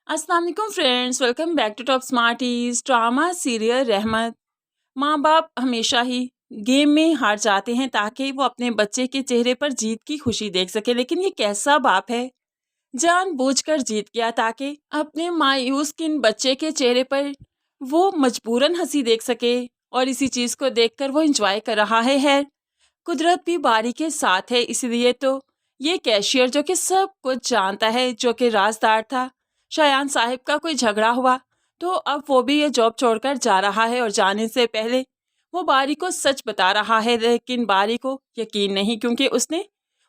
अस्सलाम वालेकुम friends, welcome back to top smarties. Drama serial Rahmat. माँ बाप हमेशा ही गेम में हार जाते हैं ताकि वो अपने बच्चे के चेहरे पर जीत की खुशी देख सके, लेकिन ये कैसा बाप है जानबूझकर जीत गया ताकि अपने मायूस किन बच्चे के चेहरे पर वो मजबूरन हंसी देख सके, और इसी चीज़ को देखकर वो एंजॉय कर रहा है। कुदरत भी बारी के साथ है, इसलिए तो ये कैशियर जो कि सब कुछ जानता है, जो कि राजदार था, शायान साहिब का कोई झगड़ा हुआ तो अब वो भी ये जॉब छोड़कर जा रहा है, और जाने से पहले वो बारी को सच बता रहा है, लेकिन बारी को यकीन नहीं, क्योंकि उसने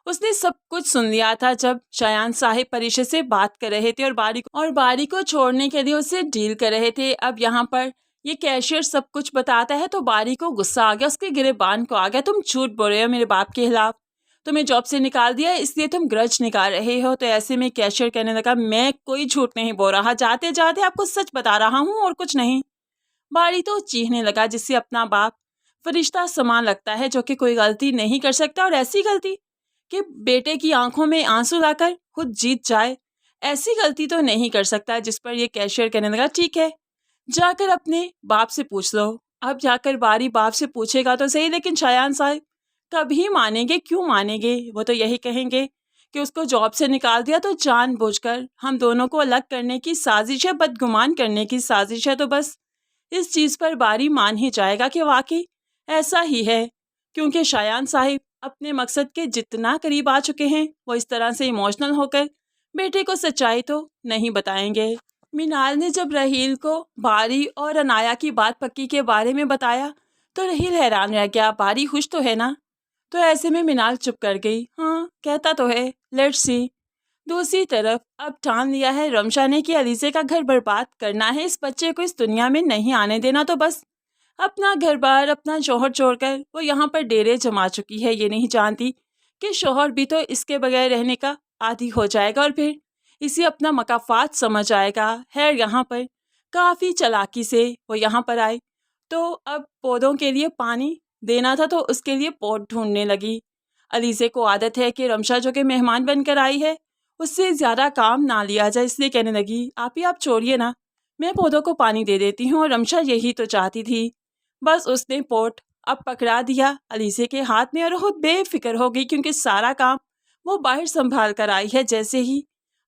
उसने सब कुछ सुन लिया था जब शायान साहिब परिशे से बात कर रहे थे और बारी को छोड़ने के लिए उससे डील कर रहे थे। अब यहाँ पर ये कैशियर सब कुछ बताता है तो बारी को गुस्सा आ गया, उसके गिरेबान को आ गया। तुम झूठ बोल रहे हो मेरे बाप के खिलाफ, तुम्हें जॉब से निकाल दिया इसलिए तुम ग्रज निकाल रहे हो। तो ऐसे में कैशियर कहने लगा, मैं कोई झूठ नहीं बोल रहा, जाते जाते आपको सच बता रहा हूँ और कुछ नहीं। बारी तो चीखने लगा, जिससे अपना बाप फरिश्ता समान लगता है, जो कि कोई गलती नहीं कर सकता, और ऐसी गलती कि बेटे की आंखों में आंसू लाकर खुद जीत जाए, ऐसी गलती तो नहीं कर सकता। जिस पर ये कैशियर कहने लगा, ठीक है जाकर अपने बाप से पूछ लो। अब जाकर बारी बाप से पूछेगा तो सही, लेकिन शायान साहब कभी मानेंगे? क्यों मानेंगे? वो तो यही कहेंगे कि उसको जॉब से निकाल दिया तो जानबूझकर हम दोनों को अलग करने की साजिश है, बदगुमान करने की साजिश है। तो बस इस चीज़ पर बारी मान ही जाएगा कि वाकई ऐसा ही है, क्योंकि शायान साहिब अपने मकसद के जितना करीब आ चुके हैं, वो इस तरह से इमोशनल होकर बेटे को सच्चाई तो नहीं बताएंगे। मिनाल ने जब रहील को बारी और अनाया की बात पक्की के बारे में बताया तो रहील हैरान रह गया। बारी खुश तो है ना? तो ऐसे में मिनाल चुप कर गई। हाँ कहता तो है, लेट्स सी। दूसरी तरफ अब ठान लिया है रमशा ने कि अलीज़े का घर बर्बाद करना है, इस बच्चे को इस दुनिया में नहीं आने देना। तो बस अपना घर बार अपना शोहर छोड़कर वो यहाँ पर डेरे जमा चुकी है। ये नहीं जानती कि शोहर भी तो इसके बगैर रहने का आदी हो जाएगा और फिर इसे अपना मकाफात समझ आएगा। है यहाँ पर काफ़ी चालाकी से वो यहाँ पर आई तो अब पौधों के लिए पानी देना था, तो उसके लिए पॉट ढूंढने लगी। अलीज़े को आदत है कि रमशा जो कि मेहमान बनकर आई है उससे ज़्यादा काम ना लिया जाए, इसलिए कहने लगी, आप छोड़िए ना, मैं पौधों को पानी दे देती हूँ। और रमशा यही तो चाहती थी। बस उसने पॉट अब पकड़ा दिया अलीज़े के हाथ में और खुद बेफिक्र हो गई, क्योंकि सारा काम वो बाहर संभाल कर आई है। जैसे ही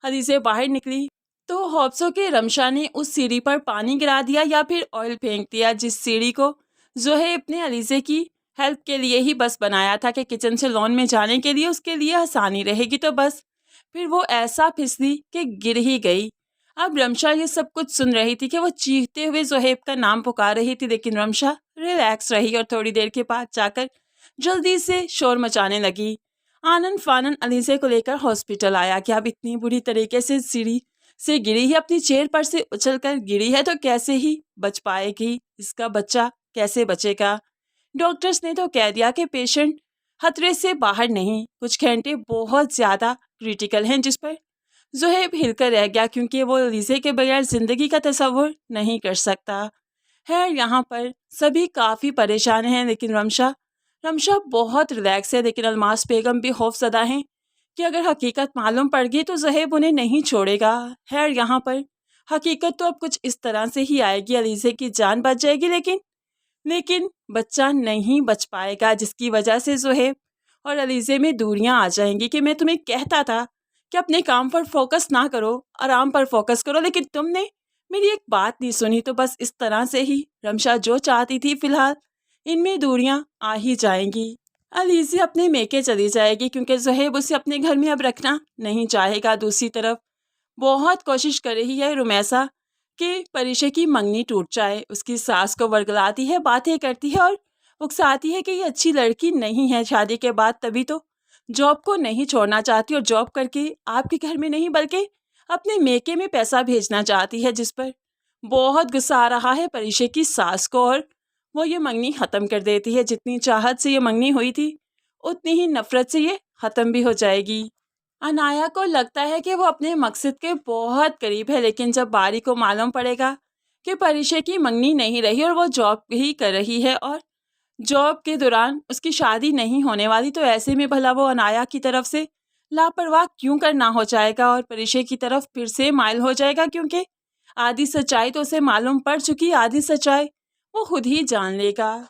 अलीज़े बाहर निकली तो हौफ्सों के रमशा ने उस सीढ़ी पर पानी गिरा दिया या फिर ऑयल फेंक दिया, जिस सीढ़ी को ज़ोहेब ने अलीज़े की हेल्प के लिए ही बस बनाया था कि किचन से लॉन में जाने के लिए उसके लिए आसानी रहेगी। तो बस फिर वो ऐसा फिसली कि गिर ही गई। अब रमशा ये सब कुछ सुन रही थी कि वो चीखते हुए ज़ोहेब का नाम पुकार रही थी, लेकिन रमशा रिलैक्स रही और थोड़ी देर के बाद जाकर जल्दी से शोर मचाने लगी। आनन फानन अलीज़े को लेकर हॉस्पिटल आया कि अब इतनी बुरी तरीके से सीढ़ी से गिरी है, अपनी चेयर पर से उछलकर गिरी है, तो कैसे ही बच पाएगी? इसका बच्चा कैसे बचेगा? डॉक्टर्स ने तो कह दिया कि पेशेंट खतरे से बाहर नहीं, कुछ घंटे बहुत ज़्यादा क्रिटिकल हैं, जिस पर ज़ोहेब हिलकर रह गया, क्योंकि वो अलीज़े के बगैर ज़िंदगी का तस्वुर नहीं कर सकता है। यहाँ पर सभी काफ़ी परेशान हैं, लेकिन रमशा रमशा बहुत रिलैक्स है। लेकिन अलमास बेगम भी खौफज़दा हैं कि अगर हकीकत मालूम पड़ गई तो ज़ोहेब उन्हें नहीं छोड़ेगा। है यहाँ पर हकीकत तो अब कुछ इस तरह से ही आएगी, अलीज़े की जान बच जाएगी, लेकिन लेकिन बच्चा नहीं बच पाएगा, जिसकी वजह से ज़ोहेब और अलीज़े में दूरियां आ जाएंगी। कि मैं तुम्हें कहता था कि अपने काम पर फोकस ना करो, आराम पर फोकस करो, लेकिन तुमने मेरी एक बात नहीं सुनी। तो बस इस तरह से ही रमशा जो चाहती थी, फिलहाल इनमें दूरियां आ ही जाएंगी। अलीज़े अपने मेके चली जाएगी, क्योंकि ज़ोहेब उसे अपने घर में अब रखना नहीं चाहेगा। दूसरी तरफ बहुत कोशिश कर रही है रुमैसा कि परिशे की मंगनी टूट जाए। उसकी सास को वर्गलाती है, बातें करती है और उकसाती है कि ये अच्छी लड़की नहीं है, शादी के बाद तभी तो जॉब को नहीं छोड़ना चाहती और जॉब करके आपके घर में नहीं बल्कि अपने मेके में पैसा भेजना चाहती है। जिस पर बहुत गुस्सा आ रहा है परिशे की सास को, और वो ये मंगनी ख़त्म कर देती है। जितनी चाहत से ये मंगनी हुई थी उतनी ही नफ़रत से ये ख़त्म भी हो जाएगी। अनाया को लगता है कि वो अपने मकसद के बहुत करीब है, लेकिन जब बारी को मालूम पड़ेगा कि परिशे की मंगनी नहीं रही और वो जॉब ही कर रही है और जॉब के दौरान उसकी शादी नहीं होने वाली, तो ऐसे में भला वो अनाया की तरफ से लापरवाह क्यों करना हो जाएगा और परिचय की तरफ फिर से माइल हो जाएगा, क्योंकि आधी सच्चाई तो उसे मालूम पड़ चुकी, आधी सच्चाई वो खुद ही जान लेगा।